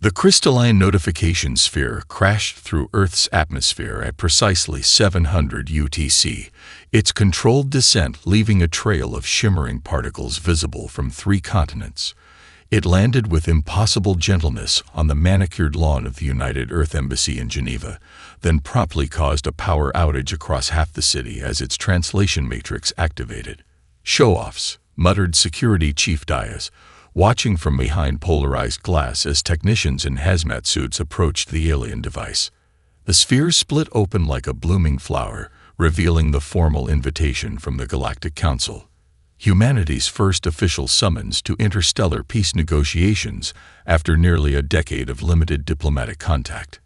The crystalline notification sphere crashed through Earth's atmosphere at precisely 700 UTC, its controlled descent leaving a trail of shimmering particles visible from 3 continents. It landed with impossible gentleness on the manicured lawn of the United Earth Embassy in Geneva, then promptly caused a power outage across half the city as its translation matrix activated. "Show-offs," muttered Security Chief Diaz, watching from behind polarized glass as technicians in hazmat suits approached the alien device. The sphere split open like a blooming flower, revealing the formal invitation from the Galactic Council. Humanity's first official summons to interstellar peace negotiations after nearly a decade of limited diplomatic contact.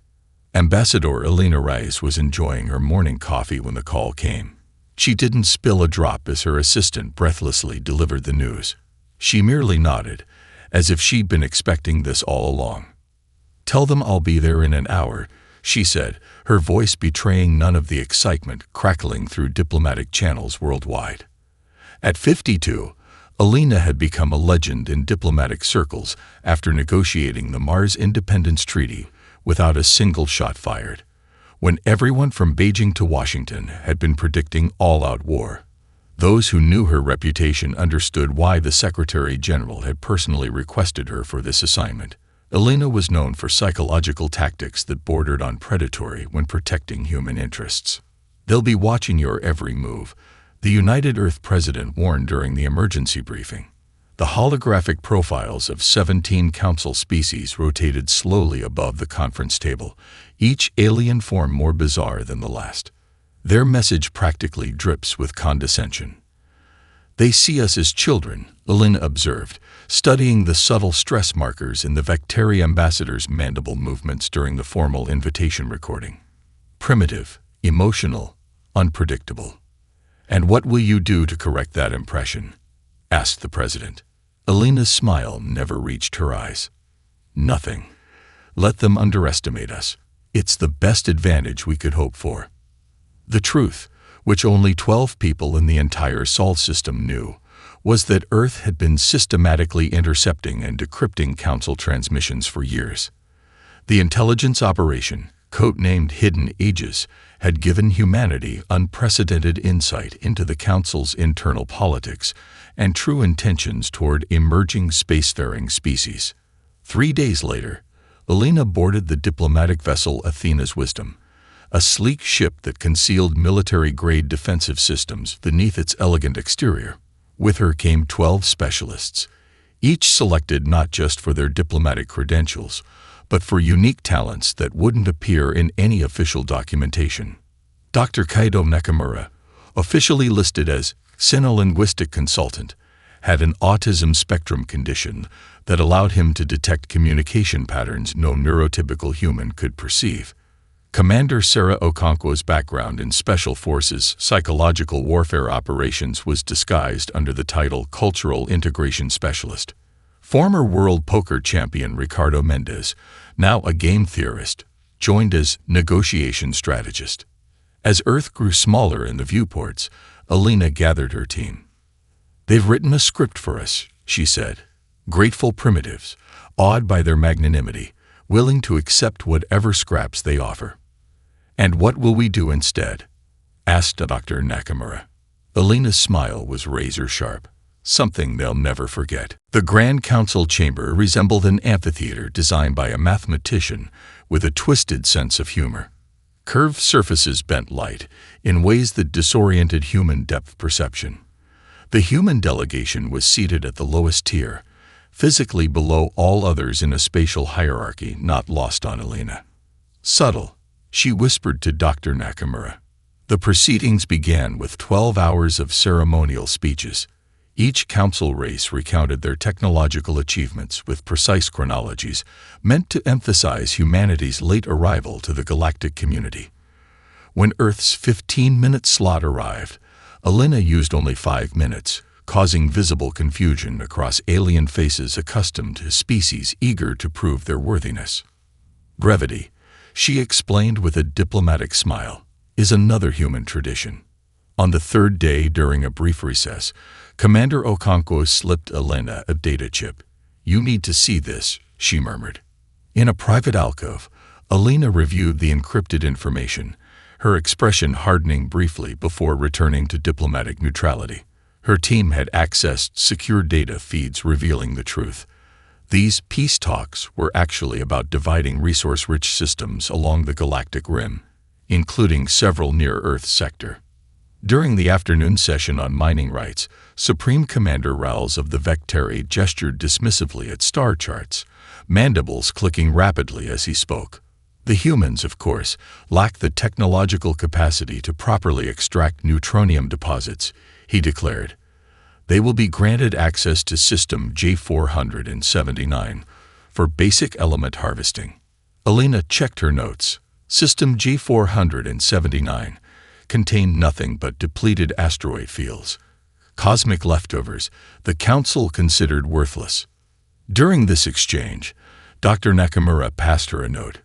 Ambassador Elena Rice was enjoying her morning coffee when the call came. She didn't spill a drop as her assistant breathlessly delivered the news. She merely nodded, as if she'd been expecting this all along. "Tell them I'll be there in an hour," she said, her voice betraying none of the excitement crackling through diplomatic channels worldwide. At 52, Elena had become a legend in diplomatic circles after negotiating the Mars Independence Treaty without a single shot fired, when everyone from Beijing to Washington had been predicting all-out war. Those who knew her reputation understood why the Secretary General had personally requested her for this assignment. Elena was known for psychological tactics that bordered on predatory when protecting human interests. "They'll be watching your every move," the United Earth President warned during the emergency briefing. The holographic profiles of 17 council species rotated slowly above the conference table, each alien form more bizarre than the last. Their message practically drips with condescension. "They see us as children," Elena observed, studying the subtle stress markers in the Vectari ambassador's mandible movements during the formal invitation recording. "Primitive, emotional, unpredictable." "And what will you do to correct that impression?" asked the president. Elena's smile never reached her eyes. "Nothing. Let them underestimate us. It's the best advantage we could hope for." The truth, which only 12 people in the entire Sol system knew, was that Earth had been systematically intercepting and decrypting Council transmissions for years. The intelligence operation, codenamed Hidden Aegis, had given humanity unprecedented insight into the Council's internal politics and true intentions toward emerging spacefaring species. 3 days later, Elena boarded the diplomatic vessel Athena's Wisdom, a sleek ship that concealed military-grade defensive systems beneath its elegant exterior. With her came 12 specialists, each selected not just for their diplomatic credentials, but for unique talents that wouldn't appear in any official documentation. Dr. Kaido Nakamura, officially listed as Sino-Linguistic Consultant, had an autism spectrum condition that allowed him to detect communication patterns no neurotypical human could perceive. Commander Sarah Okonkwo's background in Special Forces psychological warfare operations was disguised under the title Cultural Integration Specialist. Former World Poker champion Ricardo Mendez, now a game theorist, joined as negotiation strategist. As Earth grew smaller in the viewports, Elena gathered her team. "They've written a script for us," she said. "Grateful primitives, awed by their magnanimity, willing to accept whatever scraps they offer." "And what will we do instead?" asked Dr. Nakamura. Elena's smile was razor-sharp, something they'll never forget. The Grand Council chamber resembled an amphitheater designed by a mathematician with a twisted sense of humor. Curved surfaces bent light in ways that disoriented human depth perception. The human delegation was seated at the lowest tier, physically below all others in a spatial hierarchy not lost on Elena. "Subtle," she whispered to Dr. Nakamura. The proceedings began with 12 hours of ceremonial speeches. Each council race recounted their technological achievements with precise chronologies, meant to emphasize humanity's late arrival to the galactic community. When Earth's 15-minute slot arrived, Elena used only 5 minutes, causing visible confusion across alien faces accustomed to species eager to prove their worthiness. "Brevity," she explained with a diplomatic smile, "is another human tradition." On the 3rd day, during a brief recess, Commander Okonkwo slipped Elena a data chip. "You need to see this," she murmured. In a private alcove, Alina reviewed the encrypted information, her expression hardening briefly before returning to diplomatic neutrality. Her team had accessed secure data feeds revealing the truth. These peace talks were actually about dividing resource-rich systems along the galactic rim, including several near-Earth sectors. During the afternoon session on mining rights, Supreme Commander Rowles of the Vectari gestured dismissively at star charts, mandibles clicking rapidly as he spoke. The humans, of course, lack the technological capacity to properly extract neutronium deposits, he declared. They will be granted access to System J479 for basic element harvesting. Alina checked her notes. System J479 contained nothing but depleted asteroid fields. Cosmic leftovers the Council considered worthless. During this exchange, Dr. Nakamura passed her a note.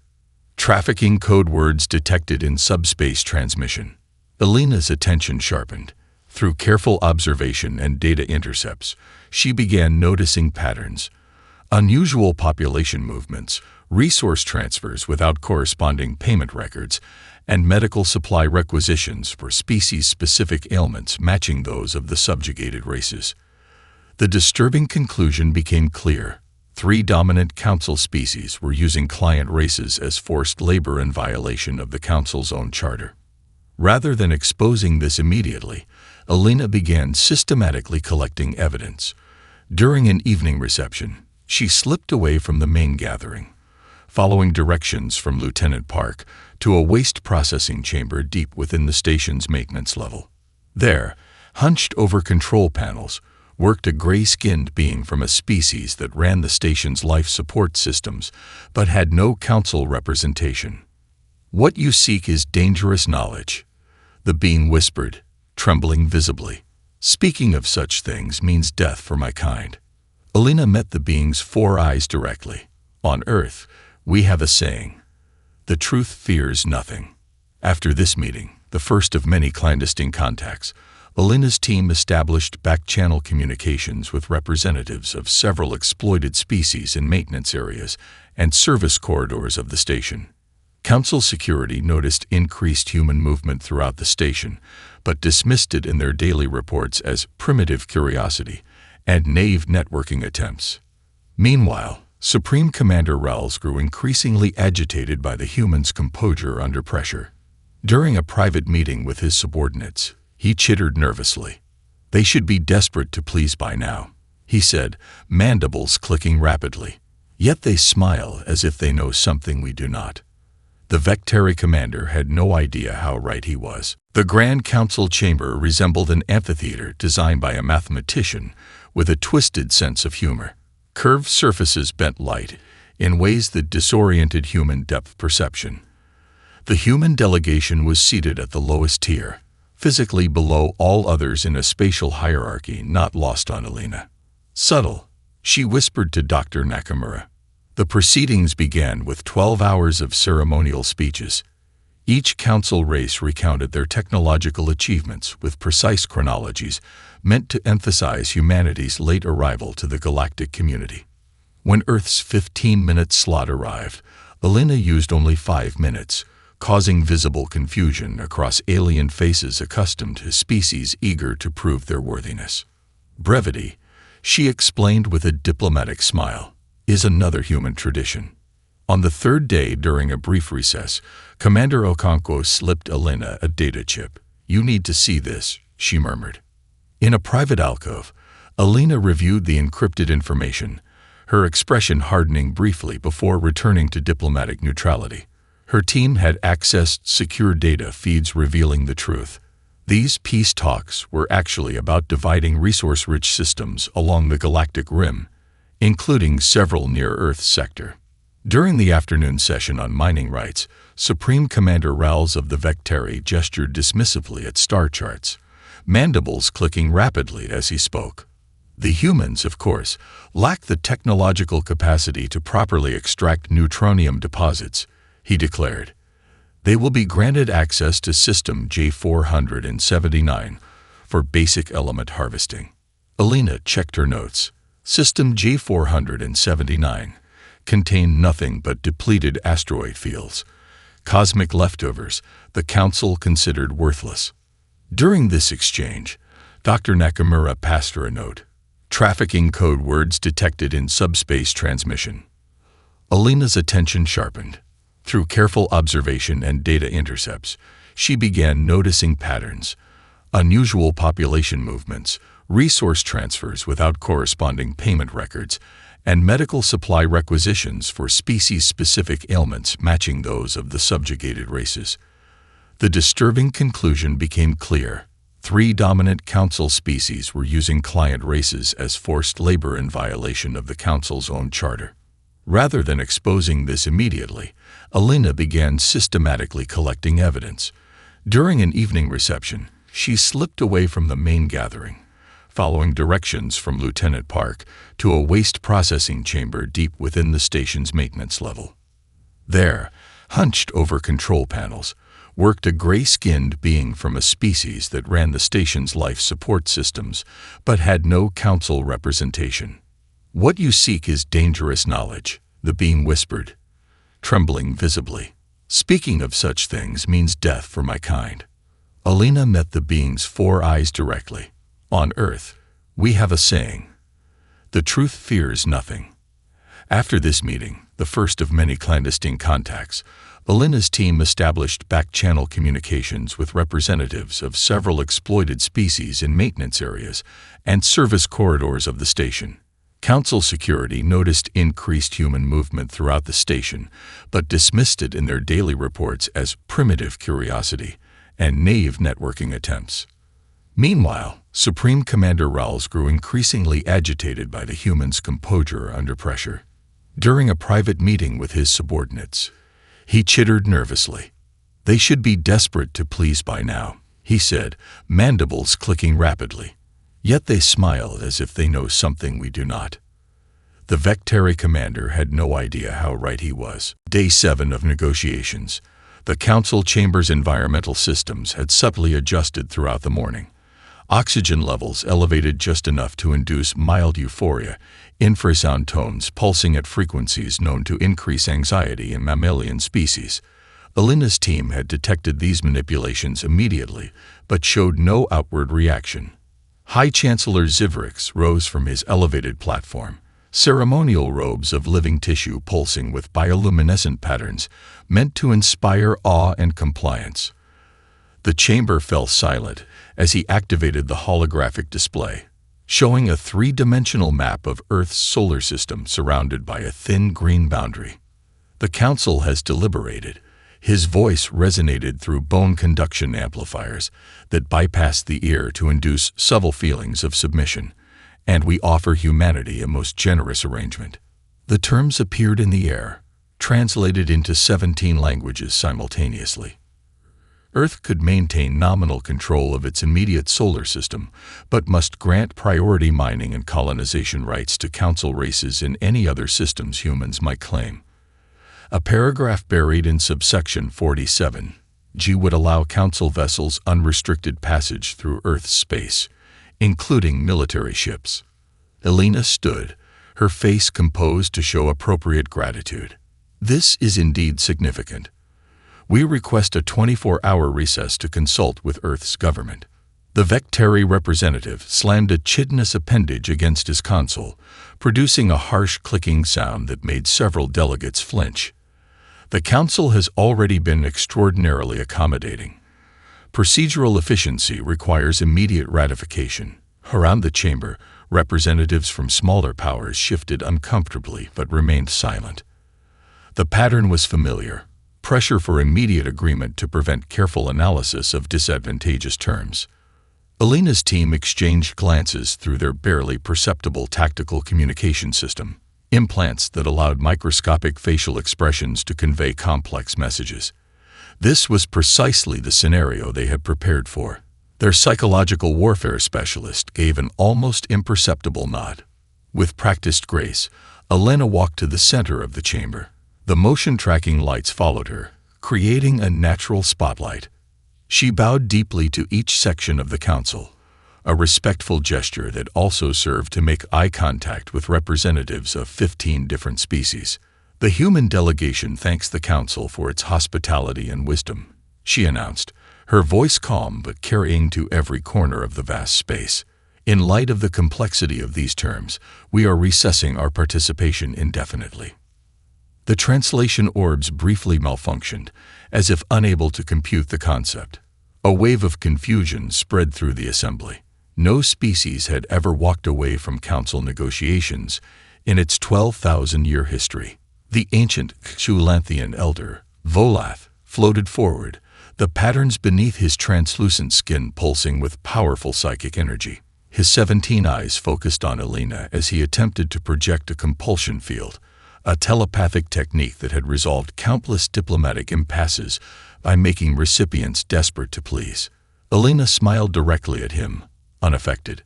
Trafficking code words detected in subspace transmission. Alina's attention sharpened. Through careful observation and data intercepts, she began noticing patterns. Unusual population movements, resource transfers without corresponding payment records, and medical supply requisitions for species-specific ailments matching those of the subjugated races. The disturbing conclusion became clear. 3 dominant Council species were using client races as forced labor in violation of the Council's own charter. Rather than exposing this immediately, Alina began systematically collecting evidence. During an evening reception, she slipped away from the main gathering, following directions from Lieutenant Park to a waste processing chamber deep within the station's maintenance level. There, hunched over control panels, worked a gray-skinned being from a species that ran the station's life support systems but had no Council representation. "What you seek is dangerous knowledge," the being whispered, trembling visibly. "Speaking of such things means death for my kind." Alina met the being's 4 eyes directly. On Earth, we have a saying, "The truth fears nothing." After this meeting, the first of many clandestine contacts, Alina's team established back-channel communications with representatives of several exploited species in maintenance areas and service corridors of the station. Council security noticed increased human movement throughout the station, but dismissed it in their daily reports as primitive curiosity and naive networking attempts. Meanwhile, Supreme Commander Rowles grew increasingly agitated by the humans' composure under pressure. During a private meeting with his subordinates, he chittered nervously. "They should be desperate to please by now," he said, mandibles clicking rapidly. "Yet they smile as if they know something we do not." The Vectari commander had no idea how right he was. The Grand Council chamber resembled an amphitheater designed by a mathematician with a twisted sense of humor. Curved surfaces bent light in ways that disoriented human depth perception. The human delegation was seated at the lowest tier, physically below all others in a spatial hierarchy not lost on Alina. "Subtle," she whispered to Dr. Nakamura. The proceedings began with 12 hours of ceremonial speeches. Each council race recounted their technological achievements with precise chronologies meant to emphasize humanity's late arrival to the galactic community. When Earth's 15-minute slot arrived, Alina used only 5 minutes, causing visible confusion across alien faces accustomed to species eager to prove their worthiness. "Brevity," she explained with a diplomatic smile, "is another human tradition." On the 3rd day during a brief recess, Commander Okonkwo slipped Alina a data chip. "You need to see this," she murmured. In a private alcove, Alina reviewed the encrypted information, her expression hardening briefly before returning to diplomatic neutrality. Her team had accessed secure data feeds revealing the truth. These peace talks were actually about dividing resource-rich systems along the galactic rim, including several near-Earth sectors. During the afternoon session on mining rights, Supreme Commander Rowles of the Vectari gestured dismissively at star charts, mandibles clicking rapidly as he spoke. The humans, of course, lack the technological capacity to properly extract neutronium deposits, he declared. They will be granted access to System J479 for basic element harvesting. Alina checked her notes. System J479 contained nothing but depleted asteroid fields. Cosmic leftovers the Council considered worthless. During this exchange, Dr. Nakamura passed her a note. Trafficking code words detected in subspace transmission. Alina's attention sharpened. Through careful observation and data intercepts, she began noticing patterns, unusual population movements, resource transfers without corresponding payment records, and medical supply requisitions for species-specific ailments matching those of the subjugated races. The disturbing conclusion became clear. 3 dominant Council species were using client races as forced labor in violation of the Council's own charter. Rather than exposing this immediately, Alina began systematically collecting evidence. During an evening reception, she slipped away from the main gathering, following directions from Lieutenant Park to a waste processing chamber deep within the station's maintenance level. There, hunched over control panels, worked a gray-skinned being from a species that ran the station's life support systems, but had no Council representation. "What you seek is dangerous knowledge," the being whispered, trembling visibly. "Speaking of such things means death for my kind." Alina met the being's 4 eyes directly. "On Earth, we have a saying, the truth fears nothing." After this meeting, the first of many clandestine contacts, Alina's team established back-channel communications with representatives of several exploited species in maintenance areas and service corridors of the station. Council security noticed increased human movement throughout the station, but dismissed it in their daily reports as primitive curiosity and naive networking attempts. Meanwhile, Supreme Commander Rawls grew increasingly agitated by the humans' composure under pressure. During a private meeting with his subordinates, he chittered nervously. "They should be desperate to please by now," he said, mandibles clicking rapidly. "Yet they smile as if they know something we do not." The Vectari commander had no idea how right he was. Day 7 of negotiations. The Council chamber's environmental systems had subtly adjusted throughout the morning. Oxygen levels elevated just enough to induce mild euphoria, infrasound tones pulsing at frequencies known to increase anxiety in mammalian species. Alina's team had detected these manipulations immediately, but showed no outward reaction. High Chancellor Zivrix rose from his elevated platform, ceremonial robes of living tissue pulsing with bioluminescent patterns meant to inspire awe and compliance. The chamber fell silent as he activated the holographic display, showing a 3-dimensional map of Earth's solar system surrounded by a thin green boundary. "The Council has deliberated." His voice resonated through bone conduction amplifiers that bypassed the ear to induce subtle feelings of submission, "and we offer humanity a most generous arrangement." The terms appeared in the air, translated into 17 languages simultaneously. Earth could maintain nominal control of its immediate solar system, but must grant priority mining and colonization rights to Council races in any other systems humans might claim. A paragraph buried in subsection 47G would allow Council vessels unrestricted passage through Earth's space, including military ships. Alina stood, her face composed to show appropriate gratitude. "This is indeed significant. We request a 24-hour recess to consult with Earth's government." The Vectari representative slammed a chitinous appendage against his console, producing a harsh clicking sound that made several delegates flinch. "The Council has already been extraordinarily accommodating. Procedural efficiency requires immediate ratification." Around the chamber, representatives from smaller powers shifted uncomfortably but remained silent. The pattern was familiar: pressure for immediate agreement to prevent careful analysis of disadvantageous terms. Alina's team exchanged glances through their barely perceptible tactical communication system, implants that allowed microscopic facial expressions to convey complex messages. This was precisely the scenario they had prepared for. Their psychological warfare specialist gave an almost imperceptible nod. With practiced grace, Alina walked to the center of the chamber. The motion-tracking lights followed her, creating a natural spotlight. She bowed deeply to each section of the Council, a respectful gesture that also served to make eye contact with representatives of 15 different species. "The human delegation thanks the Council for its hospitality and wisdom," she announced, her voice calm but carrying to every corner of the vast space. "In light of the complexity of these terms, we are recessing our participation indefinitely." The translation orbs briefly malfunctioned, as if unable to compute the concept. A wave of confusion spread through the assembly. No species had ever walked away from council negotiations in its 12,000-year history. The ancient Xulanthian elder, Volath, floated forward, the patterns beneath his translucent skin pulsing with powerful psychic energy. His 17 eyes focused on Alina as he attempted to project a compulsion field, a telepathic technique that had resolved countless diplomatic impasses by making recipients desperate to please. Alina smiled directly at him, unaffected.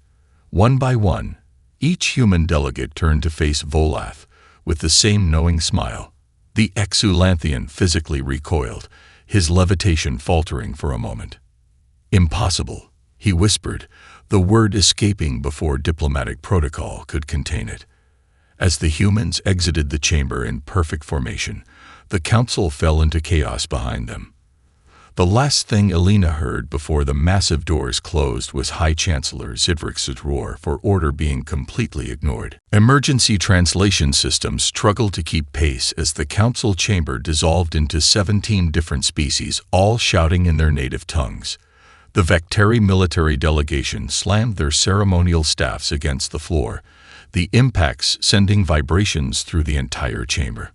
One by one, each human delegate turned to face Volath with the same knowing smile. The Xulanthian physically recoiled, his levitation faltering for a moment. "Impossible," he whispered, the word escaping before diplomatic protocol could contain it. As the humans exited the chamber in perfect formation, the council fell into chaos behind them. The last thing Alina heard before the massive doors closed was High Chancellor Zidrix's roar for order being completely ignored. Emergency translation systems struggled to keep pace as the council chamber dissolved into 17 different species, all shouting in their native tongues. The Vectari military delegation slammed their ceremonial staffs against the floor, the impacts sending vibrations through the entire chamber.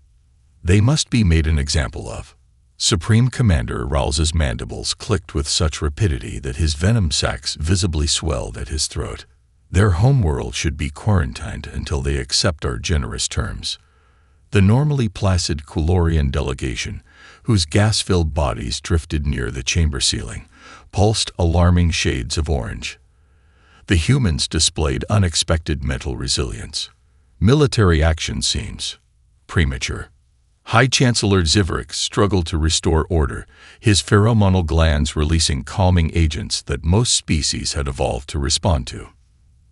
"They must be made an example of." Supreme Commander Rawls's mandibles clicked with such rapidity that his venom sacs visibly swelled at his throat. "Their homeworld should be quarantined until they accept our generous terms." The normally placid Kulorian delegation, whose gas-filled bodies drifted near the chamber ceiling, pulsed alarming shades of orange. The humans displayed unexpected mental resilience. "Military action seems premature." High Chancellor Zivrik struggled to restore order, his pheromonal glands releasing calming agents that most species had evolved to respond to.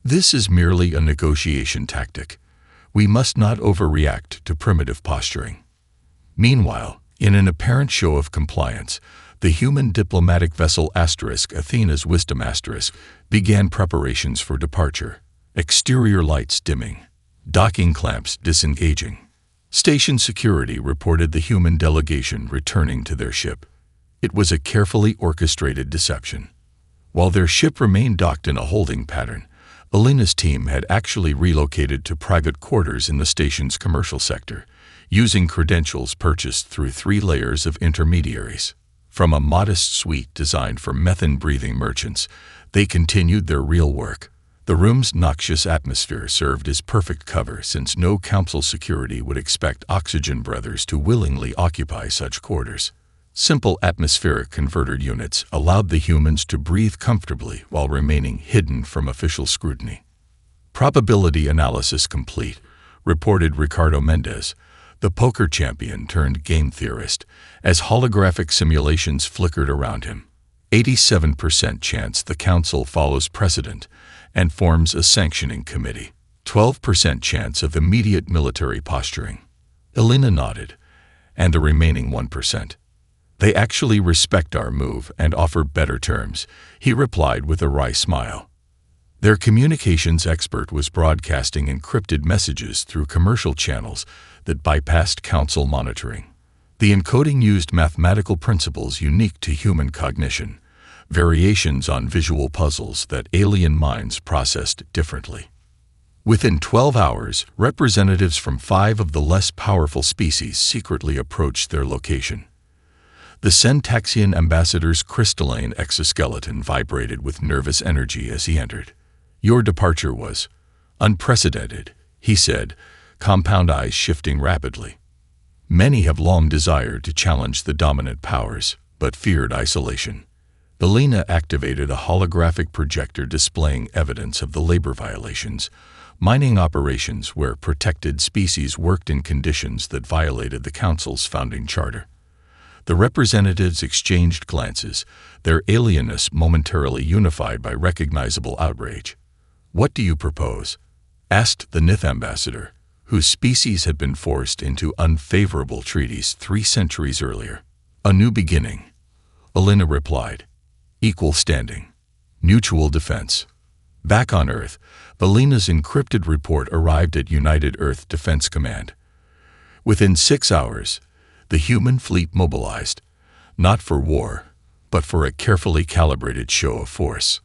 "This is merely a negotiation tactic. We must not overreact to primitive posturing." Meanwhile, in an apparent show of compliance, the human diplomatic vessel Athena's Wisdom began preparations for departure. Exterior lights dimming, docking clamps disengaging. Station security reported the human delegation returning to their ship. It was a carefully orchestrated deception. While their ship remained docked in a holding pattern, Alina's team had actually relocated to private quarters in the station's commercial sector, using credentials purchased through 3 layers of intermediaries. From a modest suite designed for methane-breathing merchants, they continued their real work. The room's noxious atmosphere served as perfect cover since no council security would expect oxygen breathers to willingly occupy such quarters. Simple atmospheric converter units allowed the humans to breathe comfortably while remaining hidden from official scrutiny. "Probability analysis complete," reported Ricardo Mendez, the poker champion turned game theorist, as holographic simulations flickered around him. 87% chance the council follows precedent and forms a sanctioning committee. 12% chance of immediate military posturing. Alina nodded, and the remaining 1%. "They actually respect our move and offer better terms," he replied with a wry smile. Their communications expert was broadcasting encrypted messages through commercial channels that bypassed council monitoring. The encoding used mathematical principles unique to human cognition, variations on visual puzzles that alien minds processed differently. Within 12 hours, representatives from 5 of the less powerful species secretly approached their location. The Centaxian ambassador's crystalline exoskeleton vibrated with nervous energy as he entered. "Your departure was unprecedented," he said, compound eyes shifting rapidly. "Many have long desired to challenge the dominant powers, but feared isolation." Alina activated a holographic projector displaying evidence of the labor violations, mining operations where protected species worked in conditions that violated the Council's founding charter. The representatives exchanged glances, their alienness momentarily unified by recognizable outrage. "What do you propose?" asked the Nith ambassador, whose species had been forced into unfavorable treaties 3 centuries earlier. A new beginning, Alina replied. Equal standing. Mutual defense. Back on Earth, Alina's encrypted report arrived at United Earth Defense Command. Within 6 hours, the human fleet mobilized, not for war, but for a carefully calibrated show of force.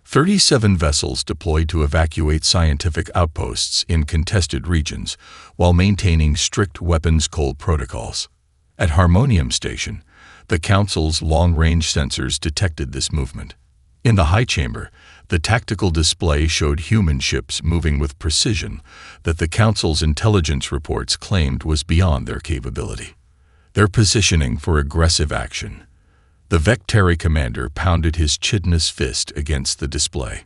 37 vessels deployed to evacuate scientific outposts in contested regions while maintaining strict weapons code protocols. At Harmonium Station, the Council's long-range sensors detected this movement. In the high chamber, the tactical display showed human ships moving with precision that the Council's intelligence reports claimed was beyond their capability. Their positioning for aggressive action. The Vectari commander pounded his chitinous fist against the display.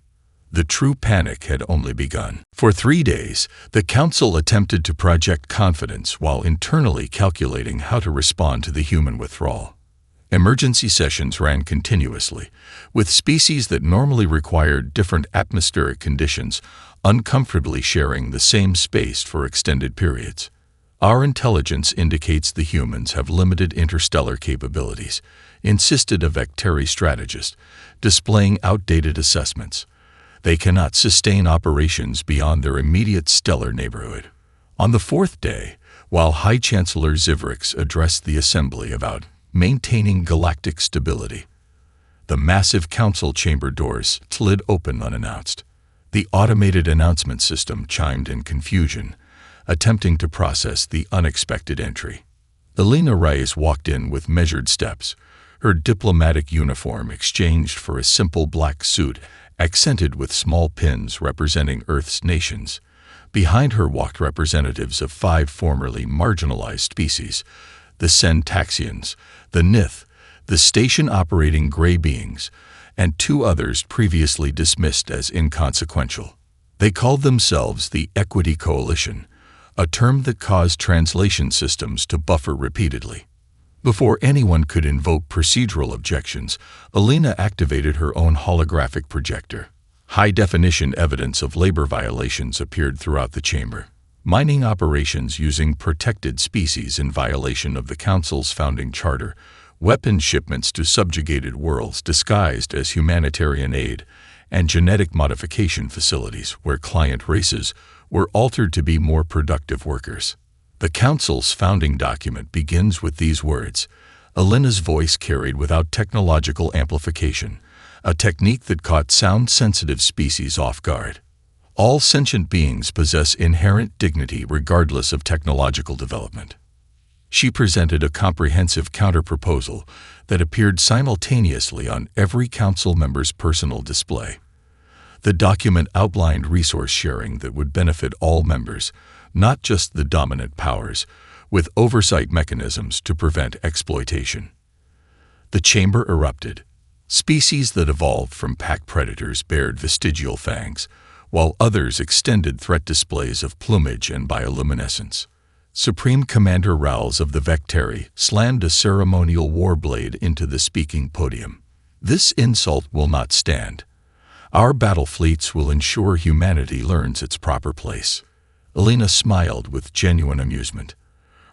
The true panic had only begun. For 3 days, the Council attempted to project confidence while internally calculating how to respond to the human withdrawal. Emergency sessions ran continuously, with species that normally required different atmospheric conditions uncomfortably sharing the same space for extended periods. Our intelligence indicates the humans have limited interstellar capabilities, insisted a Vectari strategist, displaying outdated assessments. They cannot sustain operations beyond their immediate stellar neighborhood. On the 4th day, while High Chancellor Zivrix addressed the assembly about maintaining galactic stability, the massive council chamber doors slid open unannounced. The automated announcement system chimed in confusion, attempting to process the unexpected entry. Alina Reyes walked in with measured steps, her diplomatic uniform exchanged for a simple black suit accented with small pins representing Earth's nations. Behind her walked representatives of 5 formerly marginalized species, the Centaxians, the Nith, the station-operating gray beings, and 2 others previously dismissed as inconsequential. They called themselves the Equity Coalition, a term that caused translation systems to buffer repeatedly. Before anyone could invoke procedural objections, Alina activated her own holographic projector. High-definition evidence of labor violations appeared throughout the chamber. Mining operations using protected species in violation of the Council's founding charter, weapons shipments to subjugated worlds disguised as humanitarian aid, and genetic modification facilities where client races were altered to be more productive workers. The Council's founding document begins with these words, Alina's voice carried without technological amplification, a technique that caught sound-sensitive species off guard. All sentient beings possess inherent dignity regardless of technological development. She presented a comprehensive counter-proposal that appeared simultaneously on every council member's personal display. The document outlined resource sharing that would benefit all members, not just the dominant powers, with oversight mechanisms to prevent exploitation. The chamber erupted. Species that evolved from pack predators bared vestigial fangs, while others extended threat displays of plumage and bioluminescence. Supreme Commander Rowls of the Vectari slammed a ceremonial war blade into the speaking podium. This insult will not stand. Our battle fleets will ensure humanity learns its proper place. Alina smiled with genuine amusement.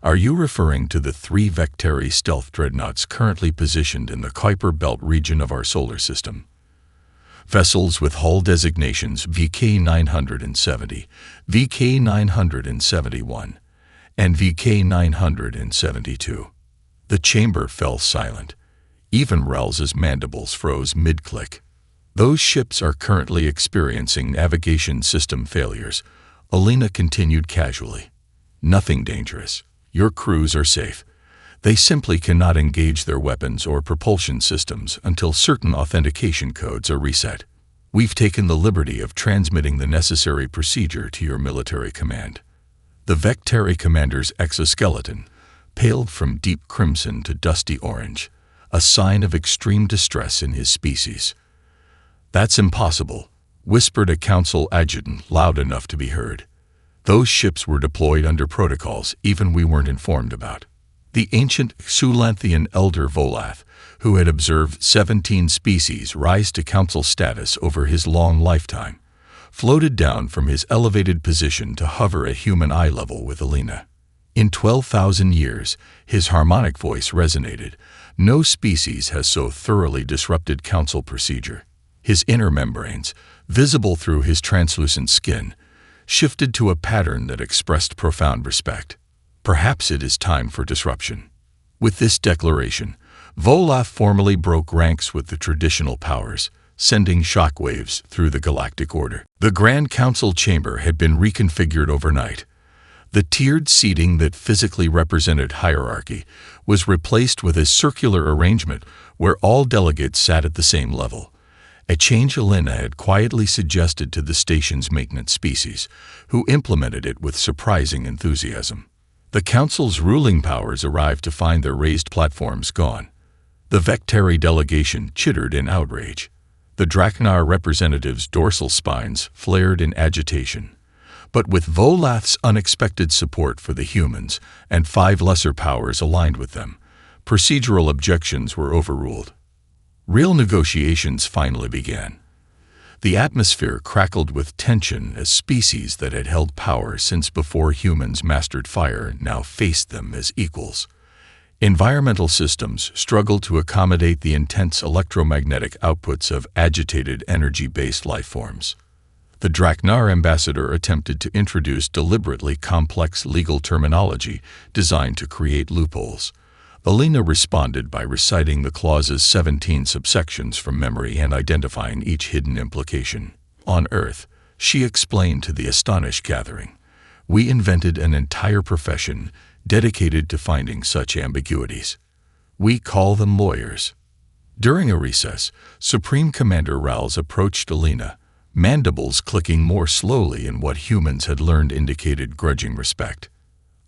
Are you referring to the 3 Vectari stealth dreadnoughts currently positioned in the Kuiper Belt region of our solar system? Vessels with hull designations VK-970, VK-971, and VK-972. The chamber fell silent. Even Rowls's mandibles froze mid-click. Those ships are currently experiencing navigation system failures, Alina continued casually. Nothing dangerous. Your crews are safe. They simply cannot engage their weapons or propulsion systems until certain authentication codes are reset. We've taken the liberty of transmitting the necessary procedure to your military command. The Vectari commander's exoskeleton paled from deep crimson to dusty orange, a sign of extreme distress in his species. That's impossible, whispered a council adjutant loud enough to be heard. Those ships were deployed under protocols even we weren't informed about. The ancient Xulanthian elder Volath, who had observed 17 species rise to council status over his long lifetime, floated down from his elevated position to hover at human eye level with Alina. In 12,000 years, his harmonic voice resonated. No species has so thoroughly disrupted council procedure. His inner membranes, visible through his translucent skin, shifted to a pattern that expressed profound respect. Perhaps it is time for disruption. With this declaration, Voloth formally broke ranks with the traditional powers, sending shockwaves through the galactic order. The Grand Council chamber had been reconfigured overnight. The tiered seating that physically represented hierarchy was replaced with a circular arrangement where all delegates sat at the same level, a change Alina had quietly suggested to the station's maintenance species, who implemented it with surprising enthusiasm. The Council's ruling powers arrived to find their raised platforms gone. The Vectari delegation chittered in outrage. The Drachnar representatives' dorsal spines flared in agitation. But with Voloth's unexpected support for the humans and 5 lesser powers aligned with them, procedural objections were overruled. Real negotiations finally began. The atmosphere crackled with tension as species that had held power since before humans mastered fire now faced them as equals. Environmental systems struggled to accommodate the intense electromagnetic outputs of agitated energy-based lifeforms. The Drachnar ambassador attempted to introduce deliberately complex legal terminology designed to create loopholes. Alina responded by reciting the clause's 17 subsections from memory and identifying each hidden implication. On Earth, she explained to the astonished gathering, "We invented an entire profession dedicated to finding such ambiguities. We call them lawyers." During a recess, Supreme Commander Rals approached Alina, mandibles clicking more slowly in what humans had learned indicated grudging respect.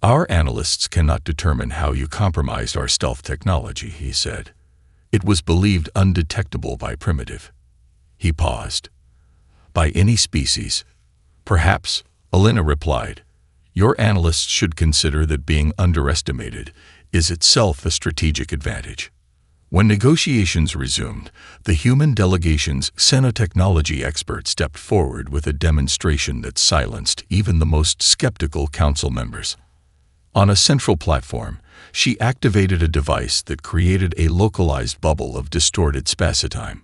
"Our analysts cannot determine how you compromised our stealth technology," he said. "It was believed undetectable by primitive." He paused. "By any species?" "Perhaps," Alina replied. "Your analysts should consider that being underestimated is itself a strategic advantage." When negotiations resumed, the human delegation's xenotechnology expert stepped forward with a demonstration that silenced even the most skeptical council members. On a central platform, she activated a device that created a localized bubble of distorted spacitime.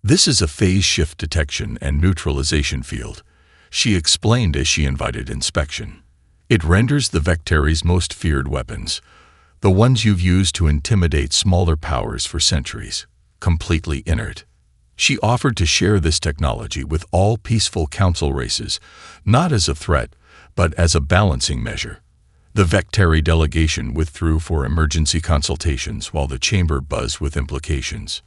"This is a phase shift detection and neutralization field," she explained as she invited inspection. "It renders the Vectari's most feared weapons, the ones you've used to intimidate smaller powers for centuries, completely inert." She offered to share this technology with all peaceful council races, not as a threat, but as a balancing measure. The Vectari delegation withdrew for emergency consultations while the chamber buzzed with implications.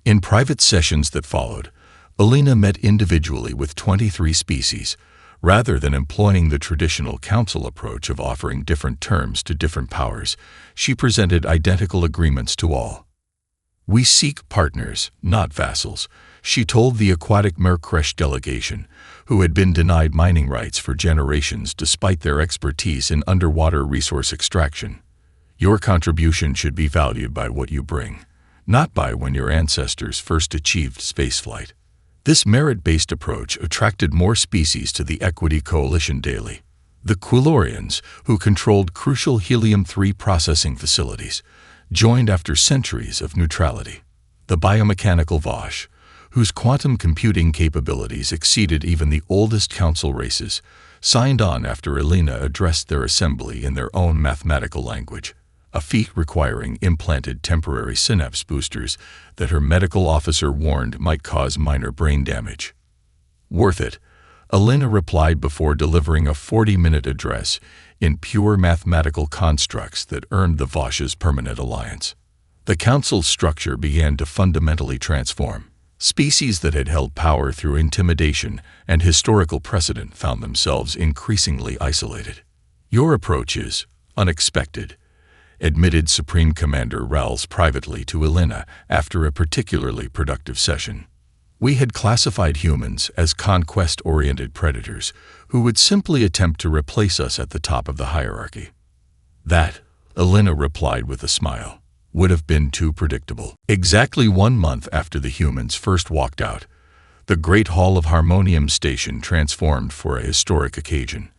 In private sessions that followed, Alina met individually with 23 species, rather than employing the traditional council approach of offering different terms to different powers. She presented identical agreements to all. "We seek partners, not vassals," she told the aquatic Merkresh delegation, who had been denied mining rights for generations despite their expertise in underwater resource extraction. "Your contribution should be valued by what you bring, not by when your ancestors first achieved spaceflight." This merit-based approach attracted more species to the Equity Coalition daily. The Quilorians, who controlled crucial helium-3 processing facilities, joined after centuries of neutrality. The biomechanical Vosh, whose quantum computing capabilities exceeded even the oldest council races, signed on after Alina addressed their assembly in their own mathematical language, a feat requiring implanted temporary synapse boosters that her medical officer warned might cause minor brain damage. "Worth it," Alina replied before delivering a 40-minute address in pure mathematical constructs that earned the Vosh's permanent alliance. The council's structure began to fundamentally transform. Species that had held power through intimidation and historical precedent found themselves increasingly isolated. "Your approach is unexpected," admitted Supreme Commander Rals privately to Alina after a particularly productive session. "We had classified humans as conquest-oriented predators who would simply attempt to replace us at the top of the hierarchy." "That," Alina replied with a smile, "would have been too predictable." Exactly 1 month after the humans first walked out, The Great Hall of Harmonium Station transformed for a historic occasion.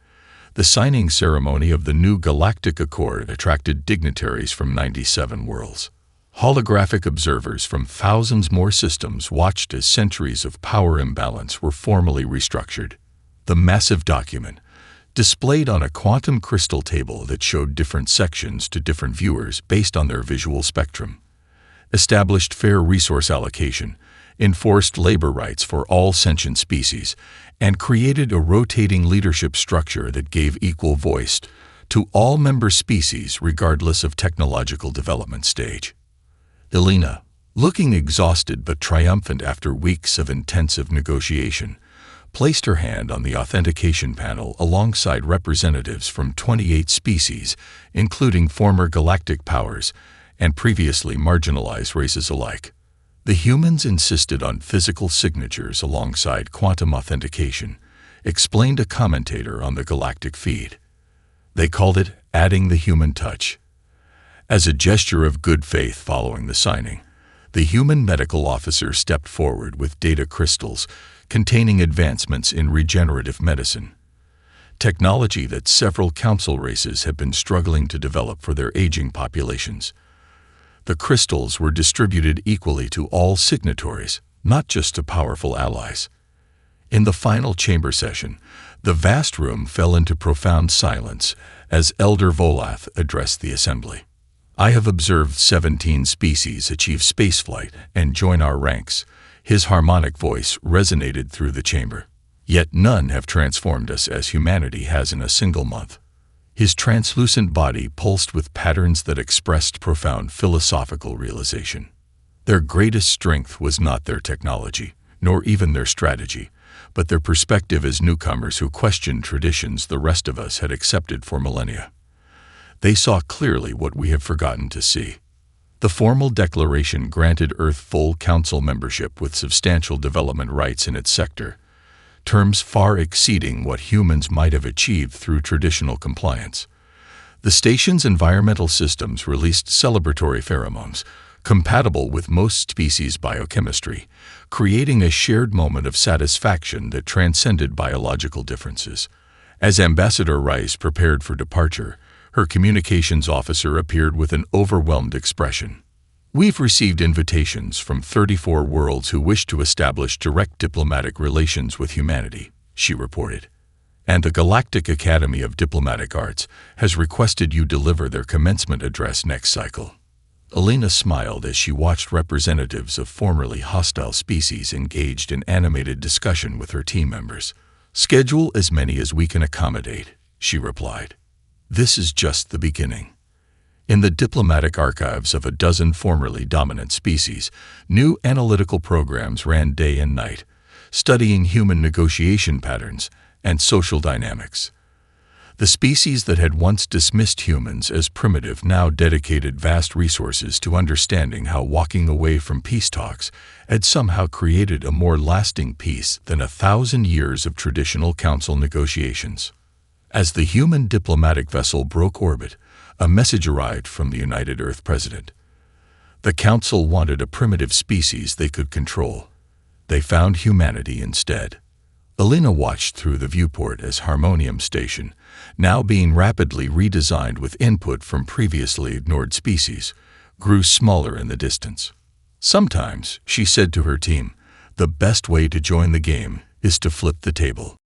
The signing ceremony of the new Galactic Accord attracted dignitaries from 97 worlds. Holographic observers from thousands more systems watched as centuries of power imbalance were formally restructured. The massive document, displayed on a quantum crystal table that showed different sections to different viewers based on their visual spectrum, established fair resource allocation, enforced labor rights for all sentient species, and created a rotating leadership structure that gave equal voice to all member species regardless of technological development stage. Elena, looking exhausted but triumphant after weeks of intensive negotiation, placed her hand on the authentication panel alongside representatives from 28 species, including former galactic powers and previously marginalized races alike. The humans insisted on physical signatures alongside quantum authentication, explained a commentator on the Galactic feed. They called it adding the human touch. As a gesture of good faith following the signing, the human medical officer stepped forward with data crystals containing advancements in regenerative medicine, technology that several council races have been struggling to develop for their aging populations. The crystals were distributed equally to all signatories, not just to powerful allies. In the final chamber session, the vast room fell into profound silence as Elder Volath addressed the assembly. I have observed 17 species achieve spaceflight and join our ranks. His harmonic voice resonated through the chamber. Yet none have transformed us as humanity has in a single month. His translucent body pulsed with patterns that expressed profound philosophical realization. Their greatest strength was not their technology, nor even their strategy, but their perspective as newcomers who questioned traditions the rest of us had accepted for millennia. They saw clearly what we have forgotten to see. The formal declaration granted Earth full council membership with substantial development rights in its sector, terms far exceeding what humans might have achieved through traditional compliance. The station's environmental systems released celebratory pheromones, compatible with most species' biochemistry, creating a shared moment of satisfaction that transcended biological differences. As Ambassador Rice prepared for departure, her communications officer appeared with an overwhelmed expression. We've received invitations from 34 worlds who wish to establish direct diplomatic relations with humanity, she reported. And the Galactic Academy of Diplomatic Arts has requested you deliver their commencement address next cycle. Elena smiled as she watched representatives of formerly hostile species engaged in animated discussion with her team members. Schedule as many as we can accommodate, she replied. This is just the beginning. In the diplomatic archives of a dozen formerly dominant species, new analytical programs ran day and night, studying human negotiation patterns and social dynamics. The species that had once dismissed humans as primitive now dedicated vast resources to understanding how walking away from peace talks had somehow created a more lasting peace than 1,000 years of traditional council negotiations. As the human diplomatic vessel broke orbit, a message arrived from the United Earth President. The Council wanted a primitive species they could control. They found humanity instead. Elena watched through the viewport as Harmonium Station, now being rapidly redesigned with input from previously ignored species, grew smaller in the distance. Sometimes, she said to her team, the best way to join the game is to flip the table.